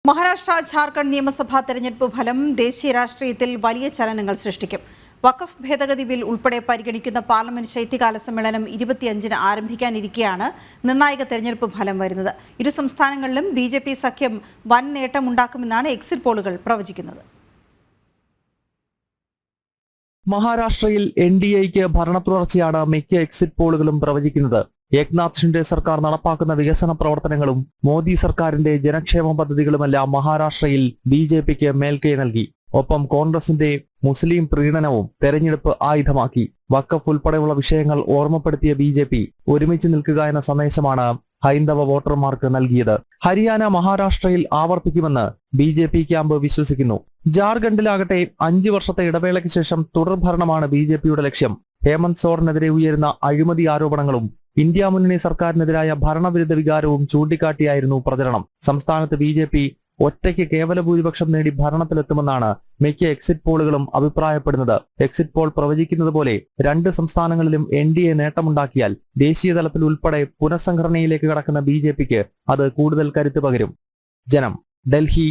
മഹാരാഷ്ട്ര ഝാർഖണ്ഡ് നിയമസഭാ തെരഞ്ഞെടുപ്പ് ഫലം ദേശീയ രാഷ്ട്രീയത്തിൽ വലിയ ചലനങ്ങൾ സൃഷ്ടിക്കും. വഖഫ് ഭേദഗതി ബിൽ ഉൾപ്പെടെ പരിഗണിക്കുന്ന പാർലമെന്റ് ശൈത്യകാല സമ്മേളനം 25-ന് ആരംഭിക്കാനിരിക്കെയാണ് നിർണായക തെരഞ്ഞെടുപ്പ് ഫലം വരുന്നത്. ഇരു സംസ്ഥാനങ്ങളിലും BJP സഖ്യം വൻ നേട്ടമുണ്ടാക്കുമെന്നാണ് എക്സിറ്റ് പോളുകൾ പ്രവചിക്കുന്നത്. മഹാരാഷ്ട്രയിൽ NDAയ്ക്ക് ഭരണത്തുടർച്ചയാണ് മിക്ക എക്സിറ്റ് പോളുകളും പ്രവചിക്കുന്നത്. ഏക്നാഥ് ഷിൻഡെ സർക്കാർ നടപ്പാക്കുന്ന വികസന പ്രവർത്തനങ്ങളും മോദി സർക്കാരിന്റെ ജനക്ഷേമ പദ്ധതികളുമെല്ലാം മഹാരാഷ്ട്രയിൽ BJPക്ക് മേൽക്കൈ നൽകി. ഒപ്പം കോൺഗ്രസിന്റെ മുസ്ലിം പ്രീണനവും തെരഞ്ഞെടുപ്പ് ആയുധമാക്കി. വഖഫ് ഉൾപ്പെടെയുള്ള വിഷയങ്ങൾ ഓർമ്മപ്പെടുത്തിയ BJP ഒരുമിച്ച് നിൽക്കുക എന്ന സന്ദേശമാണ് ഹൈന്ദവ വോട്ടർമാർക്ക് നൽകിയത്. ഹരിയാന മഹാരാഷ്ട്രയിൽ ആവർത്തിക്കുമെന്ന് BJP ക്യാമ്പ് വിശ്വസിക്കുന്നു. ജാർഖണ്ഡിലാകട്ടെ 5 വർഷത്തെ ഇടവേളയ്ക്ക് ശേഷം തുടർഭരണമാണ് BJPയുടെ ലക്ഷ്യം. ഹേമന്ത് സോറനെതിരെ ഉയരുന്ന അഴിമതി ആരോപണങ്ങളും ഇന്ത്യ മുന്നണി സർക്കാരിനെതിരായ ഭരണവിരുദ്ധ വികാരവും ചൂണ്ടിക്കാട്ടിയായിരുന്നു പ്രചരണം. സംസ്ഥാനത്ത് BJP ഒറ്റയ്ക്ക് കേവല ഭൂരിപക്ഷം നേടി ഭരണത്തിലെത്തുമെന്നാണ് മിക്ക എക്സിറ്റ് പോളുകളും അഭിപ്രായപ്പെടുന്നത്. എക്സിറ്റ് പോൾ പ്രവചിക്കുന്നത് പോലെ 2 സംസ്ഥാനങ്ങളിലും NDA നേട്ടമുണ്ടാക്കിയാൽ ദേശീയ തലത്തിൽ ഉൾപ്പെടെ പുനഃസംഘടനയിലേക്ക് കടക്കുന്ന BJPക്ക് അത് കൂടുതൽ കരുത്ത് പകരും. ജനം, ഡൽഹി.